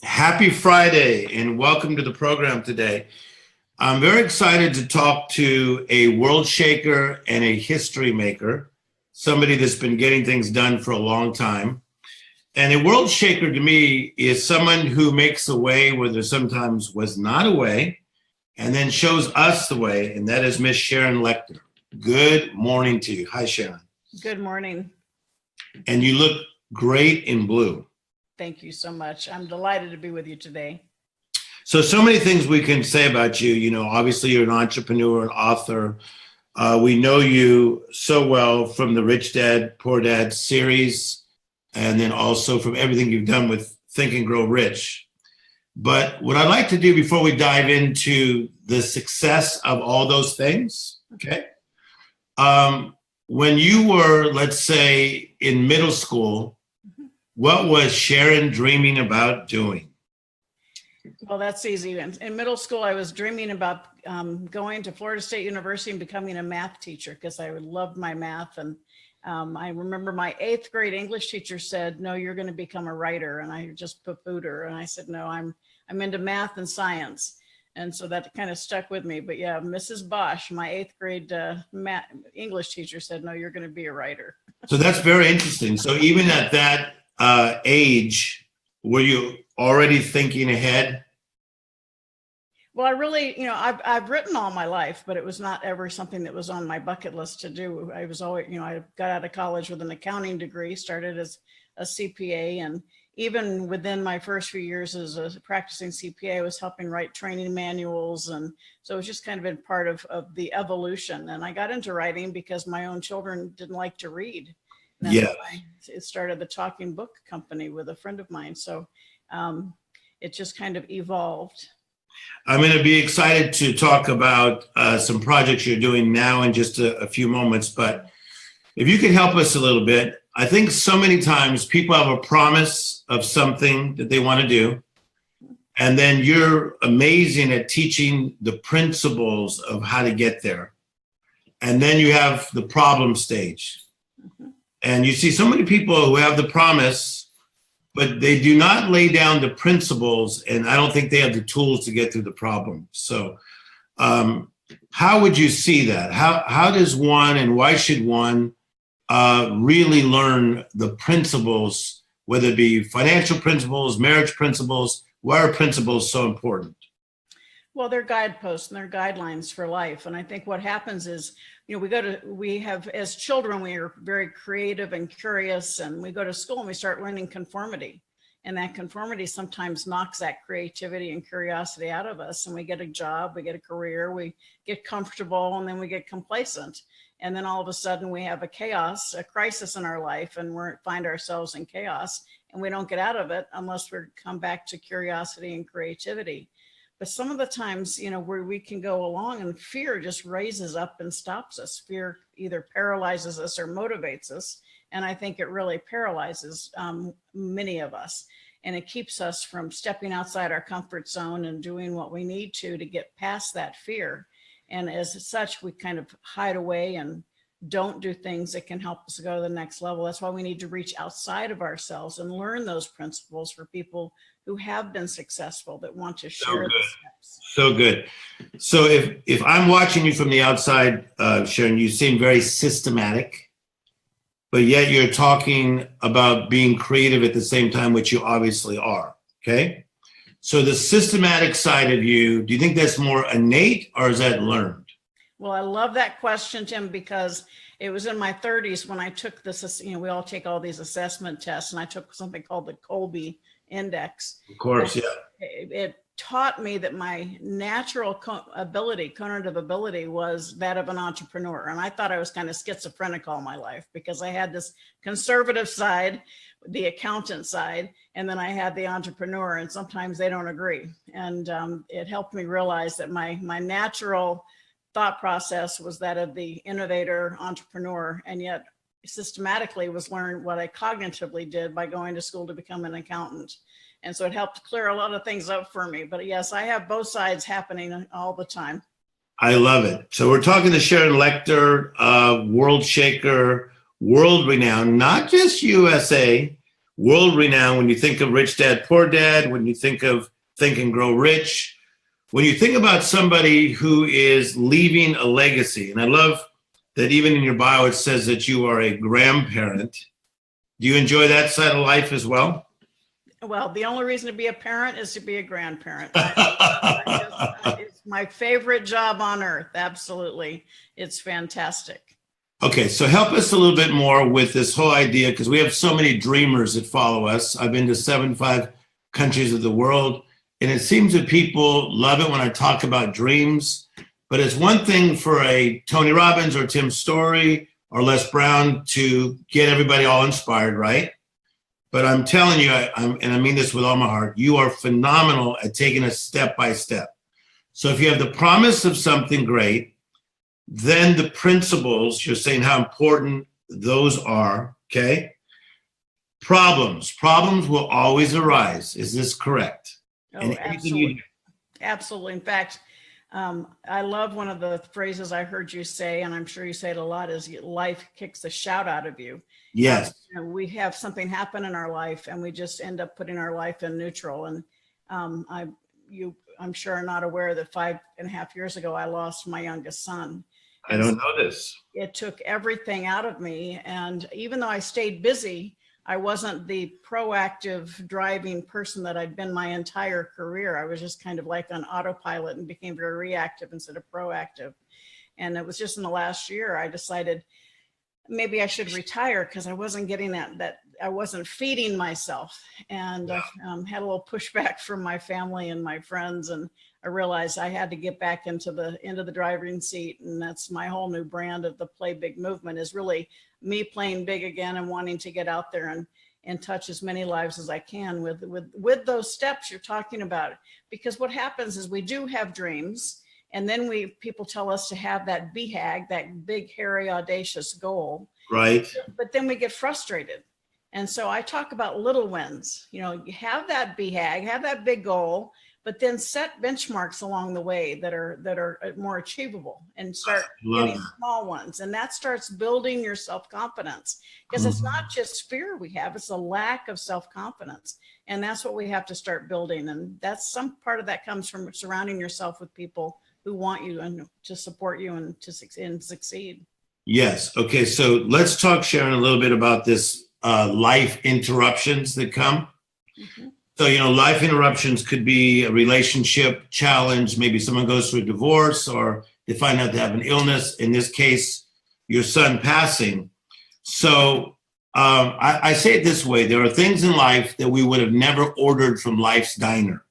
Happy Friday and welcome to the program today. I'm very excited to talk to a world shaker and a history maker, somebody that's been getting things done for a long time. And a world shaker to me is someone who makes a way where there sometimes was not a way and then shows us the way, and that is Miss Sharon Lechter. Good morning to you. Hi, Sharon. Good morning. And you look great in blue. Thank you so much. I'm delighted to be with you today. So many things we can say about you. You know, obviously you're an entrepreneur, an author. We know you so well from the Rich Dad, Poor Dad series, and then also from everything you've done with Think and Grow Rich. But what I'd like to do before we dive into the success of all those things, okay? When you were, let's say, in middle school, what was Sharon dreaming about doing? Well, that's easy. In middle school, I was dreaming about going to Florida State University and becoming a math teacher because I loved my math. And I remember my 8th grade English teacher said, "No, you're going to become a writer." And I just poo-pooed her. And I said, "No, I'm into math and science." And so that kind of stuck with me. But yeah, Mrs. Bosch, my 8th grade English teacher said, "No, you're going to be a writer." So that's very interesting. So even at that age, were you already thinking ahead? Well, I really, I've written all my life, but it was not ever something that was on my bucket list to do. I was always, I got out of college with an accounting degree, started as a CPA, and even within my first few years as a practicing CPA, I was helping write training manuals. And so it was just kind of been part of the evolution. And I got into writing because my own children didn't like to read. And that's why I started the Talking Book Company with a friend of mine. So it just kind of evolved. I'm going to be excited to talk about some projects you're doing now in just a few moments. But if you can help us a little bit, I think so many times people have a promise of something that they want to do. And then you're amazing at teaching the principles of how to get there. And then you have the problem stage. And you see so many people who have the promise, but they do not lay down the principles, and I don't think they have the tools to get through the problem. So how would you see that? How does one, and why should one really learn the principles, whether it be financial principles, marriage principles? Why are principles so important? Well, they're guideposts and they're guidelines for life. And I think what happens is, we have, as children, we are very creative and curious, and we go to school and we start learning conformity. And that conformity sometimes knocks that creativity and curiosity out of us. And we get a job, we get a career, we get comfortable, and then we get complacent. And then all of a sudden we have a crisis in our life, and we find ourselves in chaos, and we don't get out of it unless we come back to curiosity and creativity. But some of the times, where we can go along and fear just raises up and stops us. Fear either paralyzes us or motivates us. And I think it really paralyzes many of us. And it keeps us from stepping outside our comfort zone and doing what we need to get past that fear. And as such, we kind of hide away and don't do things that can help us go to the next level. That's why we need to reach outside of ourselves and learn those principles for people who have been successful, that want to share the steps. So good. So if I'm watching you from the outside, Sharon, you seem very systematic, but yet you're talking about being creative at the same time, which you obviously are, okay? So the systematic side of you, do you think that's more innate or is that learned? Well, I love that question, Tim, because it was in my 30s when I took this, we all take all these assessment tests, and I took something called the Colby Index. Of course, yeah. It taught me that my natural cognitive ability was that of an entrepreneur. And I thought I was kind of schizophrenic all my life because I had this conservative side, the accountant side, and then I had the entrepreneur, and sometimes they don't agree. And it helped me realize that my natural thought process was that of the innovator entrepreneur, and yet systematically was learned what I cognitively did by going to school to become an accountant. And so it helped clear a lot of things up for me. But yes, I have both sides happening all the time. I love it. So we're talking to Sharon Lechter, world shaker, world renowned, not just USA. world renowned. When you think of Rich Dad, Poor Dad, when you think of Think and Grow Rich, when you think about somebody who is leaving a legacy, and I love that even in your bio it says that you are a grandparent. Do you enjoy that side of life as well? Well, the only reason to be a parent is to be a grandparent. It's my favorite job on earth. Absolutely. It's fantastic. Okay, so help us a little bit more with this whole idea, because we have so many dreamers that follow us. I've been to 75 countries of the world, and it seems that people love it when I talk about dreams. But it's one thing for a Tony Robbins or Tim Storey or Les Brown to get everybody all inspired, right? But I'm telling you, and I mean this with all my heart, you are phenomenal at taking us step by step. So if you have the promise of something great, then the principles, you're saying how important those are, okay? Problems will always arise. Is this correct? Oh, absolutely. Absolutely. In fact, I love one of the phrases I heard you say, and I'm sure you say it a lot, is life kicks the shout out of you. Yes. We have something happen in our life and we just end up putting our life in neutral. And I'm sure are not aware that 5.5 years ago, I lost my youngest son. I don't know this. It took everything out of me. And even though I stayed busy, I wasn't the proactive driving person that I'd been my entire career. I was just kind of like on autopilot and became very reactive instead of proactive. And it was just in the last year, I decided maybe I should retire because I wasn't getting that I wasn't feeding myself. And I had a little pushback from my family and my friends. And I realized I had to get back into the driving seat. And that's my whole new brand of the Play Big movement, is really me playing big again and wanting to get out there and touch as many lives as I can with those steps you're talking about. Because what happens is we do have dreams, and then people tell us to have that BHAG, that big, hairy, audacious goal. Right. But then we get frustrated. And so I talk about little wins. You have that BHAG, have that big goal, but then set benchmarks along the way that are more achievable, and start getting small ones. And that starts building your self-confidence, because it's not just fear we have, it's a lack of self-confidence. And that's what we have to start building. And that's some part of that comes from surrounding yourself with people who want you and to support you and to succeed. Yes. Okay. So let's talk, Sharon, a little bit about this life interruptions that come. Mm-hmm. So, life interruptions could be a relationship challenge. Maybe someone goes through a divorce, or they find out they have an illness. In this case, your son passing. So I say it this way. There are things in life that we would have never ordered from Life's Diner.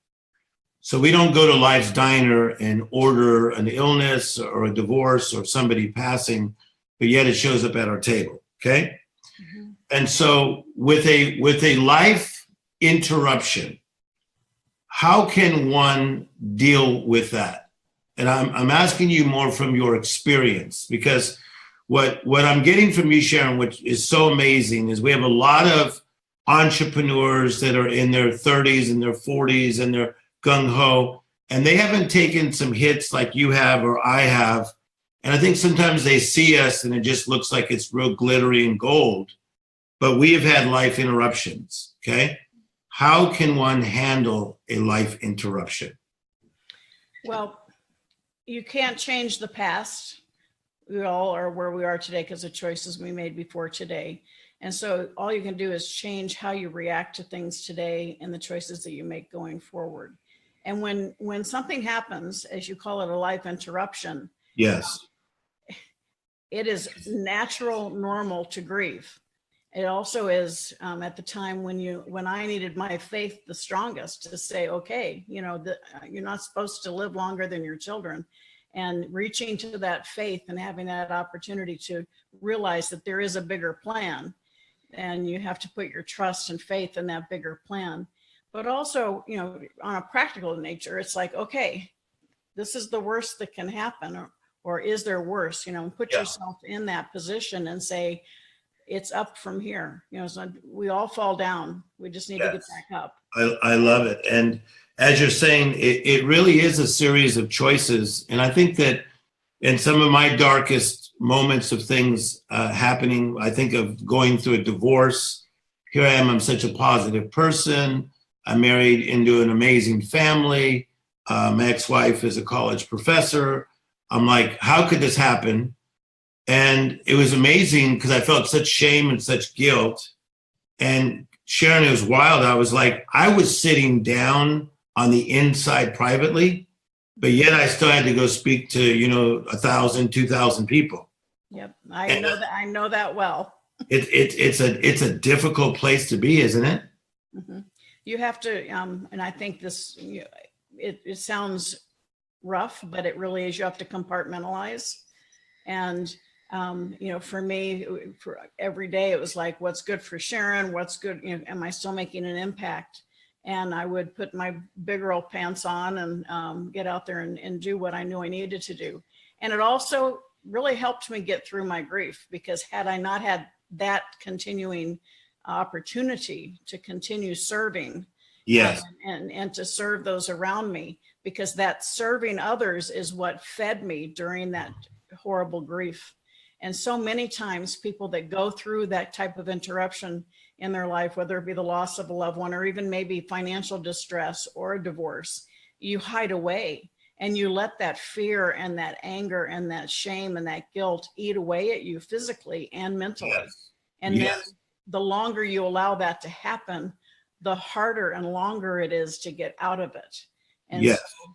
So we don't go to Life's Diner and order an illness or a divorce or somebody passing, but yet it shows up at our table. Okay. Mm-hmm. And so with a life interruption, how can one deal with that? And I'm asking you more from your experience, because what I'm getting from you, Sharon, which is so amazing, is we have a lot of entrepreneurs that are in their 30s and their 40s and they're gung-ho, and they haven't taken some hits like you have or I have. And I think sometimes they see us and it just looks like it's real glittery and gold, but we have had life interruptions. Okay. How can one handle a life interruption? Well, you can't change the past. We all are where we are today because of choices we made before today. And so all you can do is change how you react to things today and the choices that you make going forward. And when something happens, as you call it, a life interruption, yes, it is natural, normal to grieve. It also is at the time when I needed my faith the strongest to say, okay, you're not supposed to live longer than your children, and reaching to that faith and having that opportunity to realize that there is a bigger plan, and you have to put your trust and faith in that bigger plan. But also, on a practical nature, it's like, okay, this is the worst that can happen, or is there worse? Put yourself in that position and say, it's up from here. So we all fall down. We just need to get back up. I love it. And as you're saying, it really is a series of choices. And I think that in some of my darkest moments of things happening, I think of going through a divorce here I am, I'm such a positive person. I'm married into an amazing family. My ex-wife is a college professor. I'm like, how could this happen? And it was amazing because I felt such shame and such guilt. And Sharon, it was wild. I was like, I was sitting down on the inside privately, but yet I still had to go speak to, 1,000, 2,000 people. Yep. I know that well. It's a difficult place to be, isn't it? Mm-hmm. You have to, and I think this, it sounds rough, but it really is. You have to compartmentalize. And, for me, for every day, it was like, what's good for Sharon? What's good? Am I still making an impact? And I would put my big girl pants on and get out there and do what I knew I needed to do. And it also really helped me get through my grief, because had I not had that continuing opportunity to continue serving, yes, and to serve those around me, because that serving others is what fed me during that horrible grief. And so many times people that go through that type of interruption in their life, whether it be the loss of a loved one or even maybe financial distress or a divorce, you hide away and you let that fear and that anger and that shame and that guilt eat away at you physically and mentally. yes. And yes. then the longer you allow that to happen, the harder and longer it is to get out of it. And yes. so,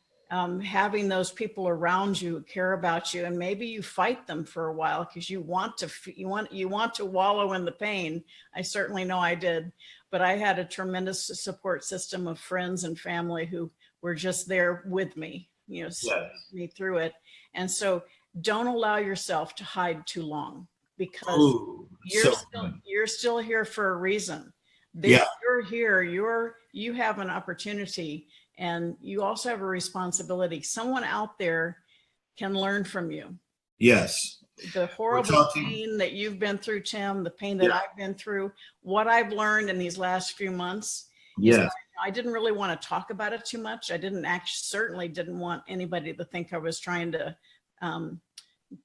having those people around you who care about you, and maybe you fight them for a while because you want to wallow in the pain. I certainly know I did, but I had a tremendous support system of friends and family who were just there with me, me through it. And so don't allow yourself to hide too long, because you're still here for a reason. You're here, you have an opportunity, and you also have a responsibility. Someone out there can learn from you. Yes. The horrible pain that you've been through, Tim, the pain that I've been through, what I've learned in these last few months. Yes. I didn't really want to talk about it too much. I certainly didn't want anybody to think I was trying to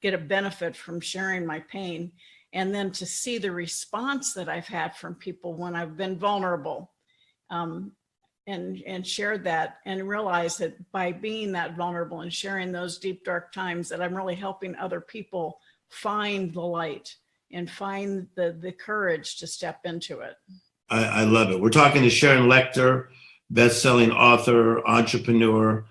get a benefit from sharing my pain. And then to see the response that I've had from people when I've been vulnerable, and shared that, and realized that by being that vulnerable and sharing those deep, dark times, that I'm really helping other people find the light and find the courage to step into it. I love it. We're talking to Sharon Lechter, best-selling author, entrepreneur,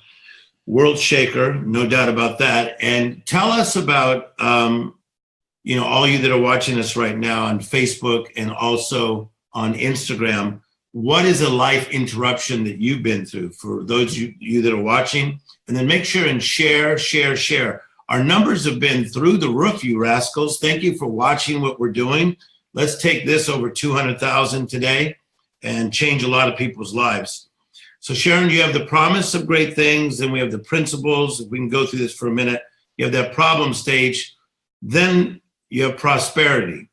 world shaker, no doubt about that. And tell us about, all you that are watching us right now on Facebook and also on Instagram. What is a life interruption that you've been through, for those you that are watching? And then make sure and share. Our numbers have been through the roof, you rascals. Thank you for watching what we're doing. Let's take this over 200,000 today and change a lot of people's lives. So Sharon, you have the promise of great things, and we have the principles. If we can go through this for a minute. You have that problem stage, then you have prosperity.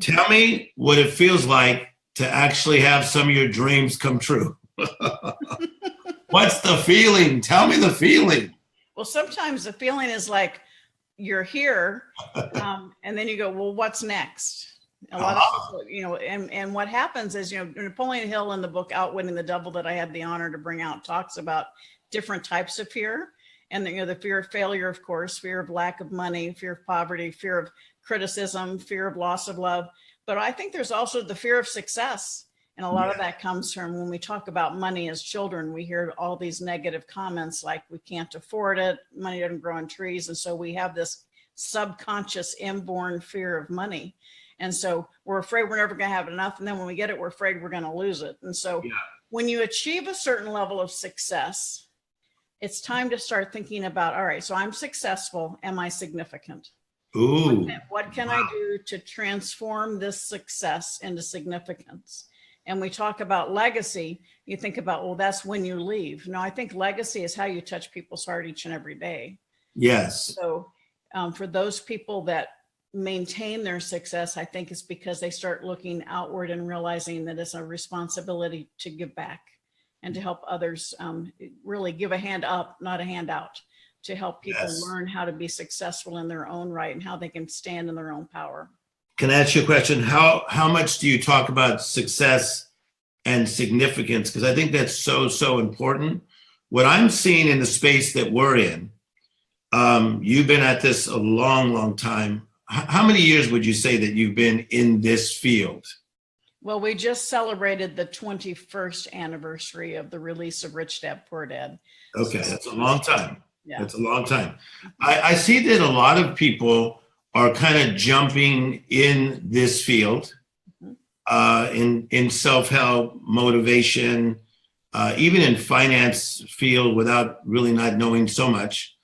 Tell me what it feels like to actually have some of your dreams come true. What's the feeling? Tell me the feeling. Well, sometimes the feeling is like you're here, and then you go, well, what's next? A lot of people, and what happens is, Napoleon Hill in the book Outwitting the Devil that I had the honor to bring out talks about different types of fear. And the fear of failure, of course, fear of lack of money, fear of poverty, fear of criticism, fear of loss of love. But I think there's also the fear of success. And a lot of that comes from when we talk about money as children, we hear all these negative comments like we can't afford it, money doesn't grow on trees. And so we have this subconscious inborn fear of money. And so we're afraid we're never going to have enough. And then when we get it, we're afraid we're going to lose it. And so when you achieve a certain level of success, it's time to start thinking about, all right, so I'm successful. Am I significant? Ooh. What can I do to transform this success into significance? And we talk about legacy. You think about, well, that's when you leave. No, I think legacy is how you touch people's heart each and every day. Yes. So for those people that maintain their success, I think it's because they start looking outward and realizing that it's a responsibility to give back and to help others, really give a hand up, not a hand out, to help people learn how to be successful in their own right and how they can stand in their own power. Can I ask you a question? How much do you talk about success and significance? Because I think that's so important. What I'm seeing in the space that we're in, you've been at this a long time. How many years would you say that you've been in this field? Well, we just celebrated the 21st anniversary of the release of Rich Dad Poor Dad. Okay, that's a long time. Yeah. That's a long time. I see that a lot of people are kind of jumping in this field, in self-help, motivation, even in finance field without really not knowing so much.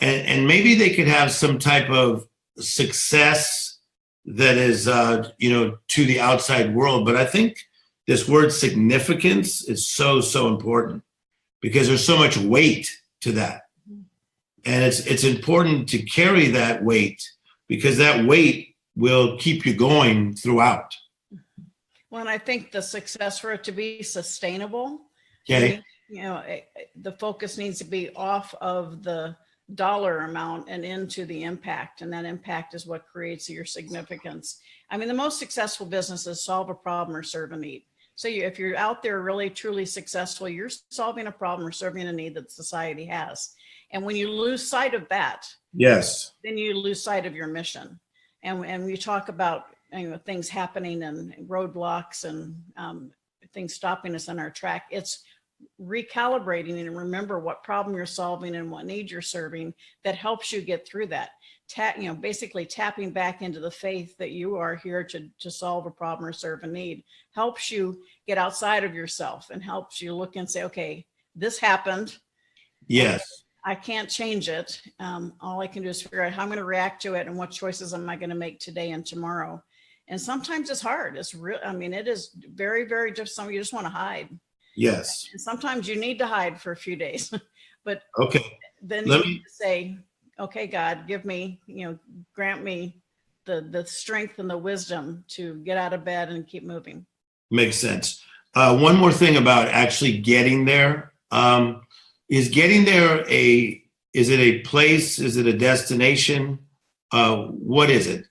And maybe they could have some type of success that is, to the outside world. But I think this word significance is so important because there's so much weight to that. And it's important to carry that weight because that weight will keep you going throughout. Well, and I think the success for it to be sustainable, Okay. The focus needs to be off of the dollar amount and into the impact. And that impact is what creates your significance. I mean, the most successful businesses solve a problem or serve a need. So if you're out there really, truly successful, you're solving a problem or serving a need that society has. And when you lose sight of that, Yes, then you lose sight of your mission. And we talk about things happening and roadblocks and things stopping us on our track. It's recalibrating and remember what problem you're solving and what need you're serving that helps you get through that. Basically tapping back into the faith that you are here to solve a problem or serve a need helps you get outside of yourself and helps you look and say, okay, this happened. yes, I can't change it. All I can do is figure out how I'm going to react to it and what choices am I going to make today and tomorrow. And sometimes it's hard. It's real. I mean, it is very, very just something you just want to hide. yes. And sometimes you need to hide for a few days, but Okay. then you need to say, okay, God, give me, grant me the strength and the wisdom to get out of bed and keep moving. Makes sense. One more thing about actually getting there. Is getting there is it a place? Is it a destination? What is it?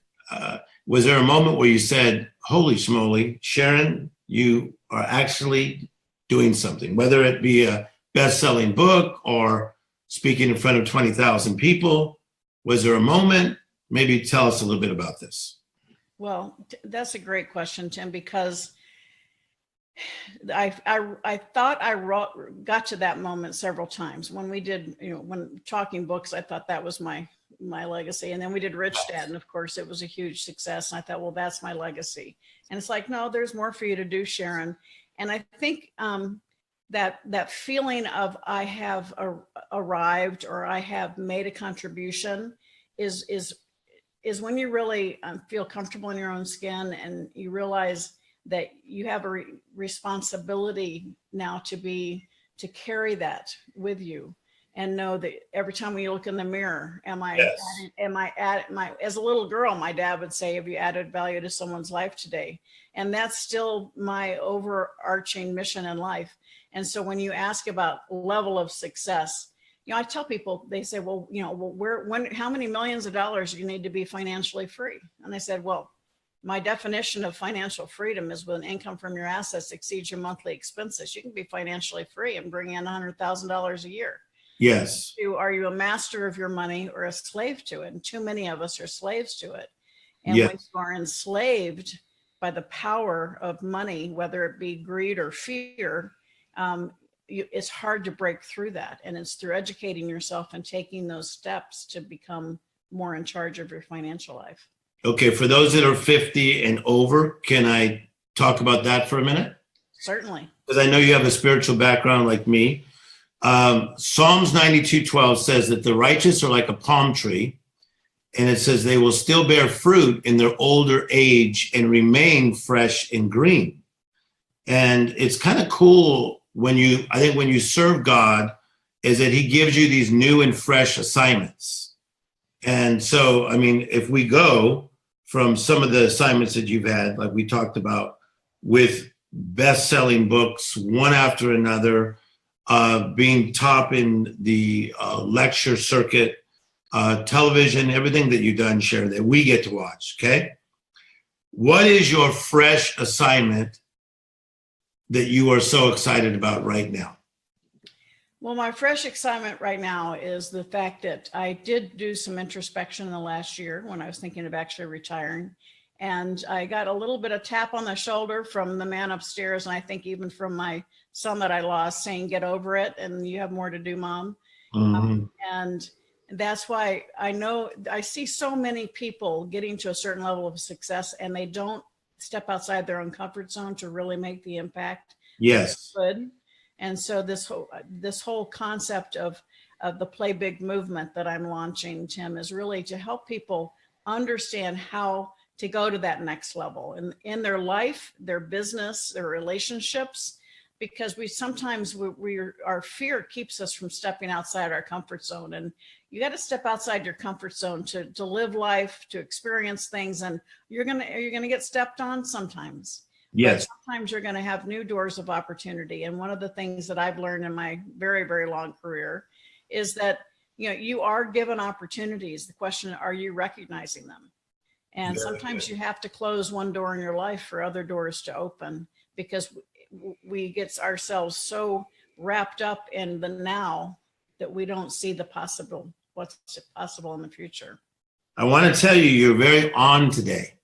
Was there a moment where you said, holy schmoly, Sharon, you are actually doing something, whether it be a best-selling book or speaking in front of 20,000 people? Was there a moment? Maybe tell us a little bit about this. Well, that's a great question, Tim, because I thought I got to that moment several times when we did, when talking books, I thought that was my legacy. And then we did Rich Dad. And of course it was a huge success. And I thought, well, that's my legacy. And it's like, no, there's more for you to do, Sharon. And I think that feeling of I have arrived or I have made a contribution is when you really feel comfortable in your own skin and you realize that you have a responsibility now to carry that with you and know that every time you look in the mirror, am I as a little girl, my dad would say, have you added value to someone's life today? And that's still my overarching mission in life. And so when you ask about level of success, I tell people, they say, well, how many millions of dollars do you need to be financially free? And I said, well, my definition of financial freedom is when income from your assets exceeds your monthly expenses. You can be financially free and bring in $100,000 a year. Yes. Are you a master of your money or a slave to it? And too many of us are slaves to it. And yes. When you are enslaved by the power of money, whether it be greed or fear, it's hard to break through that. And it's through educating yourself and taking those steps to become more in charge of your financial life. Okay, for those that are 50 and over, can I talk about that for a minute? Certainly. Because I know you have a spiritual background like me. Psalms 92:12 says that the righteous are like a palm tree, and it says they will still bear fruit in their older age and remain fresh and green. And it's kind of cool when you serve God, is that he gives you these new and fresh assignments. And so, I mean, if we go from some of the assignments that you've had, like we talked about, with best-selling books, one after another, being top in the lecture circuit, television, everything that you've done, Sharon, that we get to watch, okay? what is your fresh assignment that you are so excited about right now? Well, my fresh excitement right now is the fact that I did do some introspection in the last year when I was thinking of actually retiring. And I got a little bit of tap on the shoulder from the man upstairs. And I think even from my son that I lost saying, get over it. And you have more to do, Mom. And that's why I know I see so many people getting to a certain level of success and they don't step outside their own comfort zone to really make the impact. Yes. Good. And so this whole concept of the Play Big movement that I'm launching, Tim, is really to help people understand how to go to that next level in their life, their business, their relationships, because our fear keeps us from stepping outside our comfort zone. And you got to step outside your comfort zone to live life, to experience things, and you're gonna get stepped on sometimes. Yes. But sometimes you're going to have new doors of opportunity. And one of the things that I've learned in my very, very long career is that, you are given opportunities. The question, are you recognizing them? And sometimes you have to close one door in your life for other doors to open, because we get ourselves so wrapped up in the now that we don't see what's possible in the future. I want to tell you, you're very on today.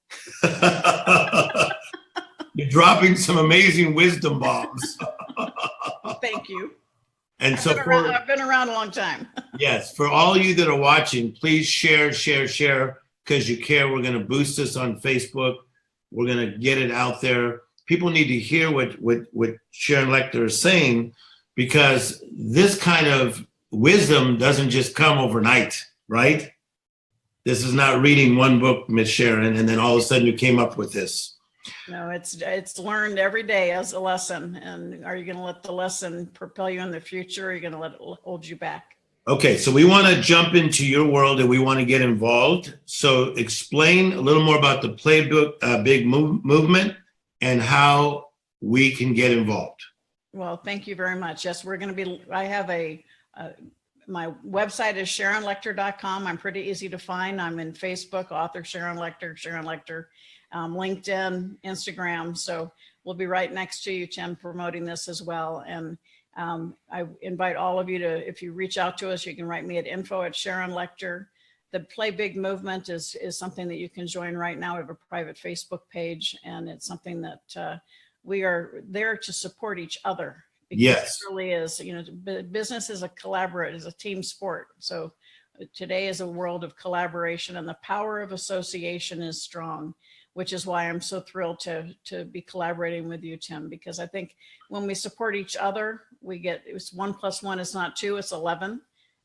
You're dropping some amazing wisdom bombs. Thank you. And I've been around a long time. Yes, for all of you that are watching, please share, because you care. We're going to boost this on Facebook. We're going to get it out there. People need to hear what Sharon Lechter is saying, because this kind of wisdom doesn't just come overnight, right? This is not reading one book, Miss Sharon, and then all of a sudden you came up with this. No, it's learned every day as a lesson. And are you going to let the lesson propel you in the future, or are you going to let it hold you back? Okay, so we want to jump into your world and we want to get involved. So explain a little more about the Play Big movement and how we can get involved. Well, thank you very much. Yes, I have my website is SharonLechter.com. I'm pretty easy to find. I'm in Facebook, author Sharon Lechter, LinkedIn, Instagram. So we'll be right next to you, Tim, promoting this as well. And I invite all of you to, if you reach out to us, you can write me at info@Sharon Lechter. The Play Big movement is something that you can join right now. We have a private Facebook page, and it's something that we are there to support each other. Because yes, it really is, business is a team sport. So today is a world of collaboration, and the power of association is strong, which is why I'm so thrilled to be collaborating with you, Tim, because I think when we support each other, it's 1 + 1 is not 2, it's 11.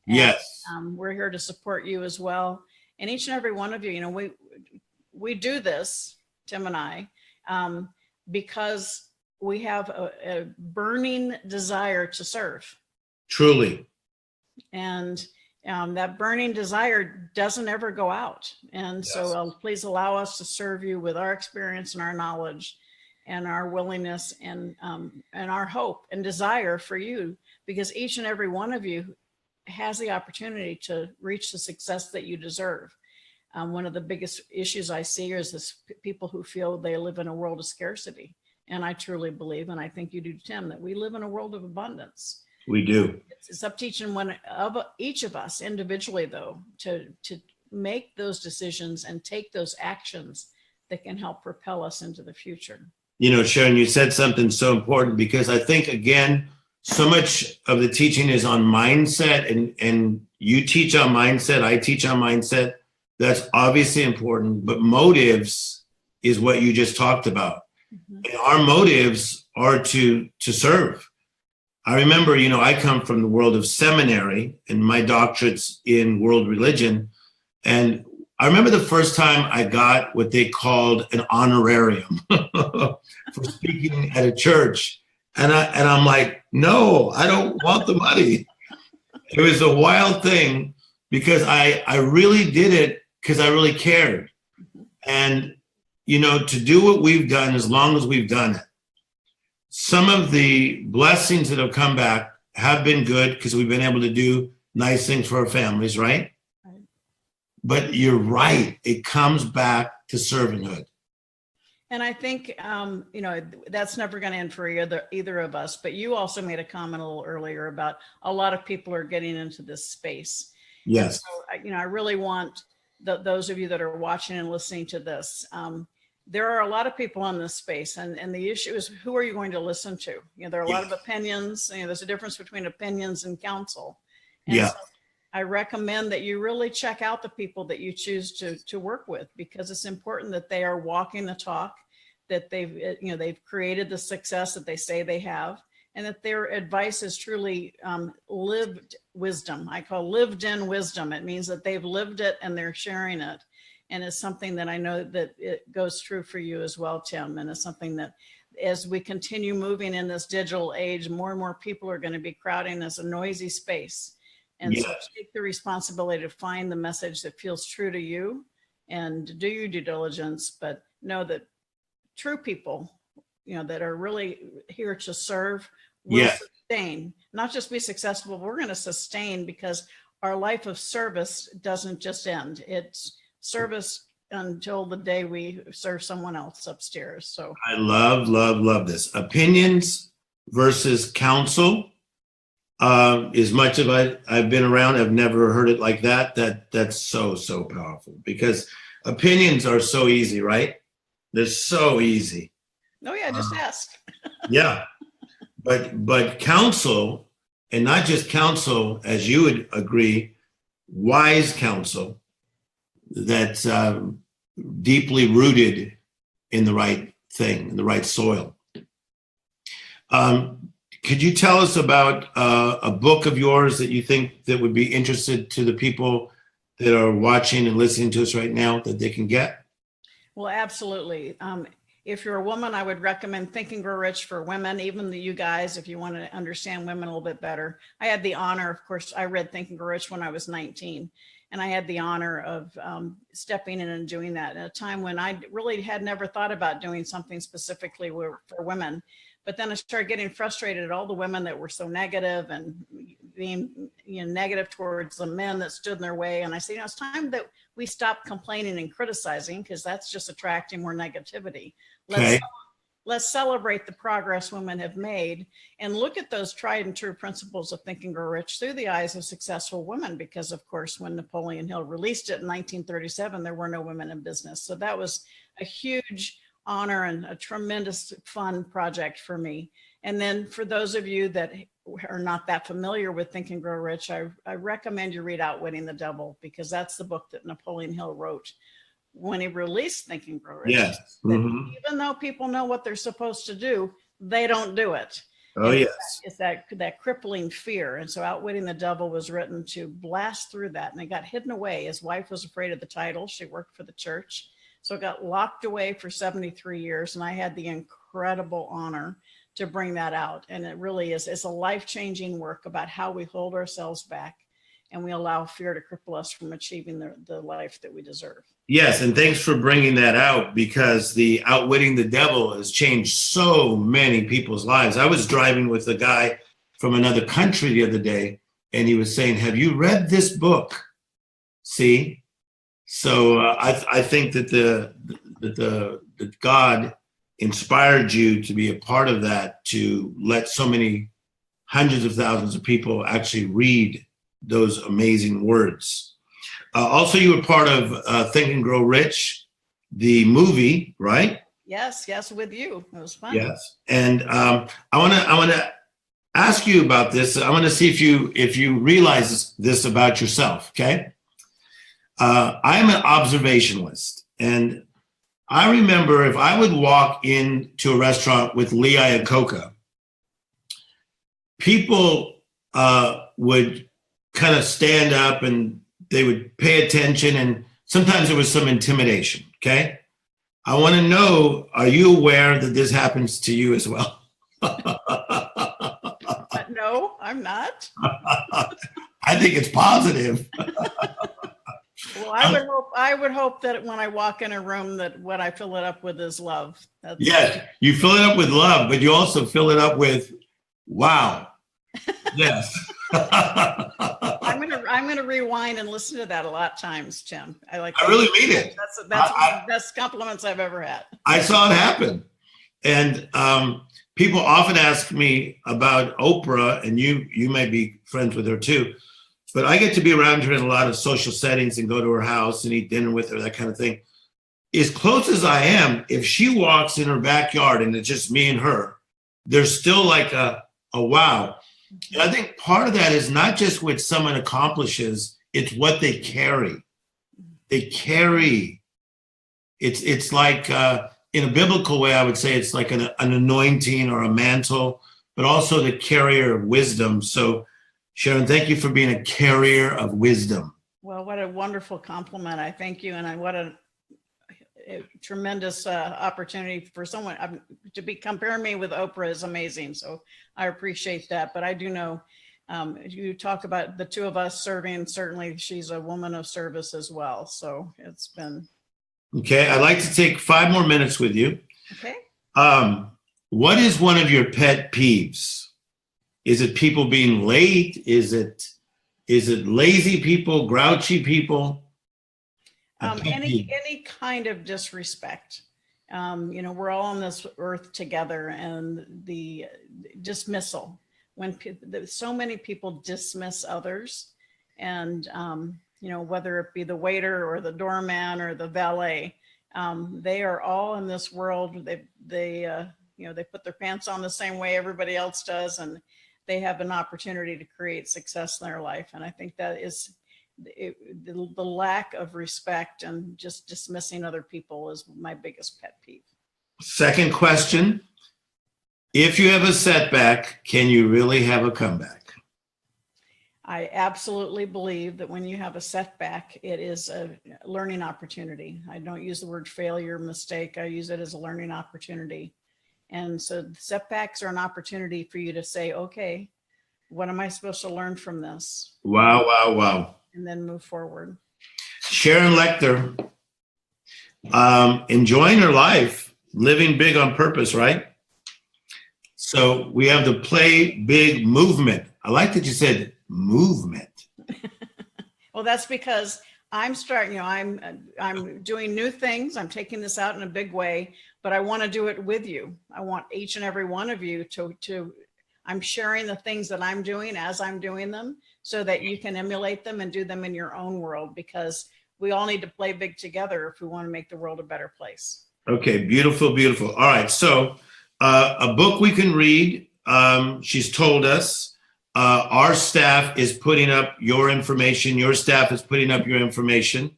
And, yes. We're here to support you as well. And each and every one of you, we do this, Tim and I, because we have a burning desire to serve. Truly. And that burning desire doesn't ever go out. And yes. So please allow us to serve you with our experience and our knowledge and our willingness and our hope and desire for you, because each and every one of you has the opportunity to reach the success that you deserve. One of the biggest issues I see is this people who feel they live in a world of scarcity. And I truly believe, and I think you do, Tim, that we live in a world of abundance. We do. It's up to each of us individually, though, to make those decisions and take those actions that can help propel us into the future. Sharon, you said something so important, because I think, again, so much of the teaching is on mindset, and you teach on mindset, I teach on mindset. That's obviously important, but motives is what you just talked about. Mm-hmm. And our motives are to serve. I remember, I come from the world of seminary, and my doctorate's in world religion. And I remember the first time I got what they called an honorarium for speaking at a church. And I'm like, no, I don't want the money. It was a wild thing, because I really did it because I really cared. And, to do what we've done, as long as we've done it, some of the blessings that have come back have been good, because we've been able to do nice things for our families, right? But you're right. It comes back to servanthood. And I think, that's never going to end for either of us. But you also made a comment a little earlier about a lot of people are getting into this space. Yes. And so, I really want those of you that are watching and listening to this. There are a lot of people in this space, and the issue is, who are you going to listen to? There are a lot of opinions. There's a difference between opinions and counsel. And so I recommend that you really check out the people that you choose to work with, because it's important that they are walking the talk, that they've created the success that they say they have, and that their advice is truly lived wisdom. I call lived in wisdom. It means that they've lived it and they're sharing it. And it's something that I know that it goes true for you as well, Tim. And it's something that as we continue moving in this digital age, more and more people are going to be crowding this a noisy space. And so take the responsibility to find the message that feels true to you and do your due diligence, but know that true people, that are really here to serve will sustain, not just be successful, but we're going to sustain, because our life of service doesn't just end. It's service until the day we serve someone else upstairs. So I love this. Opinions versus counsel. As much as I've been around, I've never heard it like that. That's so powerful, because opinions are so easy, right? They're so easy. Oh yeah, just ask. Yeah, but counsel, and not just counsel, as you would agree, wise counsel that's deeply rooted in the right thing, in the right soil. Could you tell us about a book of yours that you think that would be interested to the people that are watching and listening to us right now, that they can get? Well, absolutely. If you're a woman, I would recommend Think and Grow Rich for women, even you guys, if you want to understand women a little bit better. I had the honor, of course, I read Think and Grow Rich when I was 19. And I had the honor of stepping in and doing that at a time when I really had never thought about doing something specifically for women. But then I started getting frustrated at all the women that were so negative and being negative towards the men that stood in their way. And I said, it's time that we stop complaining and criticizing, because that's just attracting more negativity. Let's celebrate the progress women have made and look at those tried and true principles of Think and Grow Rich through the eyes of successful women. Because of course, when Napoleon Hill released it in 1937, there were no women in business. So that was a huge honor and a tremendous fun project for me. And then for those of you that are not that familiar with Think and Grow Rich, I recommend you read Outwitting the Devil, because that's the book that Napoleon Hill wrote when he released Think and Grow Rich. Yes. Mm-hmm. Even though people know what they're supposed to do, they don't do it. Oh, yes. It's that crippling fear. And so Outwitting the Devil was written to blast through that. And it got hidden away. His wife was afraid of the title. She worked for the church. So it got locked away for 73 years. And I had the incredible honor to bring that out. And it really is, it's a life-changing work about how we hold ourselves back and we allow fear to cripple us from achieving the life that we deserve. Yes, and thanks for bringing that out, because the Outwitting the Devil has changed so many people's lives. I was driving with a guy from another country the other day, and he was saying, have you read this book? See? So I think that that God inspired you to be a part of that, to let so many hundreds of thousands of people actually read those amazing words. Also, you were part of Think and Grow Rich, the movie, right? Yes, with you. It was fun. Yes, and I want to ask you about this. I want to see if you realize this about yourself. Okay, I'm an observationalist, and I remember if I would walk into a restaurant with Lee Iacocca, people would kind of stand up and they would pay attention, and sometimes there was some intimidation, okay? I want to know, are you aware that this happens to you as well? No, I'm not. I think it's positive. Well, I would hope that when I walk in a room that what I fill it up with is love. Yes, you fill it up with love, but you also fill it up with, wow. Yes. I'm going to rewind and listen to that a lot of times, Tim. I really mean it. That's one of the best compliments I've ever had. I saw it happen. And people often ask me about Oprah, and you may be friends with her too, but I get to be around her in a lot of social settings and go to her house and eat dinner with her, that kind of thing. As close as I am, if she walks in her backyard and it's just me and her, there's still like a wow. And I think part of that is not just what someone accomplishes, it's what they carry. They carry. It's like, in a biblical way, I would say it's like an anointing or a mantle, but also the carrier of wisdom. So, Sharon, thank you for being a carrier of wisdom. Well, what a wonderful compliment. I thank you. And what a tremendous opportunity for someone to be comparing me with Oprah is amazing. So I appreciate that. But I do know you talk about the two of us serving. Certainly, she's a woman of service as well. So it's been. Okay, I'd like to take 5 more minutes with you. Okay. What is one of your pet peeves? Is it people being late? Is it lazy people, grouchy people? Any kind of disrespect. We're all on this earth together, and the dismissal, when so many people dismiss others, and whether it be the waiter or the doorman or the valet, they are all in this world. They put their pants on the same way everybody else does, and they have an opportunity to create success in their life. And I think that is the lack of respect and just dismissing other people is my biggest pet peeve. Second question. If you have a setback, can you really have a comeback? I absolutely believe that when you have a setback, it is a learning opportunity. I don't use the word failure, mistake. I use it as a learning opportunity. And so setbacks are an opportunity for you to say, okay, what am I supposed to learn from this? Wow, wow, wow. And then move forward. Sharon Lechter, enjoying her life, living big on purpose, right? So we have the Play Big movement. I like that you said movement. Well, that's because I'm starting, I'm doing new things. I'm taking this out in a big way, but I want to do it with you. I want each and every one of you to I'm sharing the things that I'm doing as I'm doing them so that you can emulate them and do them in your own world, because we all need to play big together if we want to make the world a better place. Okay, beautiful, beautiful. All right, so a book we can read. She's told us our staff is putting up your information. Your staff is putting up your information.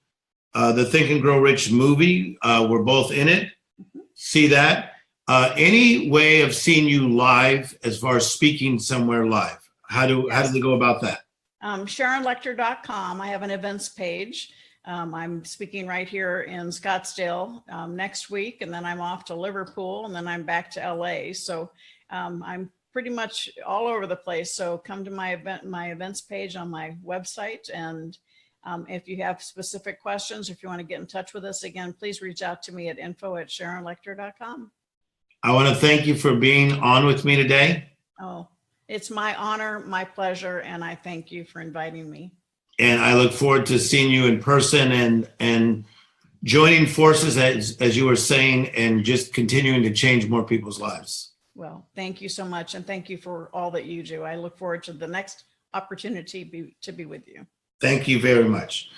The Think and Grow Rich movie, we're both in it. Mm-hmm. See that. Any way of seeing you live as far as speaking somewhere live? How do they go about that? SharonLechter.com. I have an events page. I'm speaking right here in Scottsdale next week, and then I'm off to Liverpool, and then I'm back to LA. So I'm pretty much all over the place. So come to my events page on my website. And if you have specific questions, if you want to get in touch with us again, please reach out to me at info@SharonLechter.com. I want to thank you for being on with me today. Oh, it's my honor, my pleasure, and I thank you for inviting me. And I look forward to seeing you in person and joining forces, as you were saying, and just continuing to change more people's lives. Well, thank you so much. And thank you for all that you do. I look forward to the next opportunity to be with you. Thank you very much.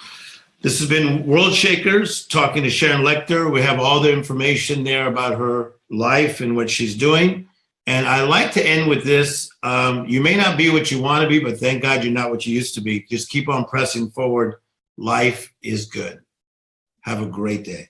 This has been WorldShakers, talking to Sharon Lechter. We have all the information there about her life and what she's doing. And I like to end with this. You may not be what you want to be, but thank God you're not what you used to be. Just keep on pressing forward. Life is good. Have a great day.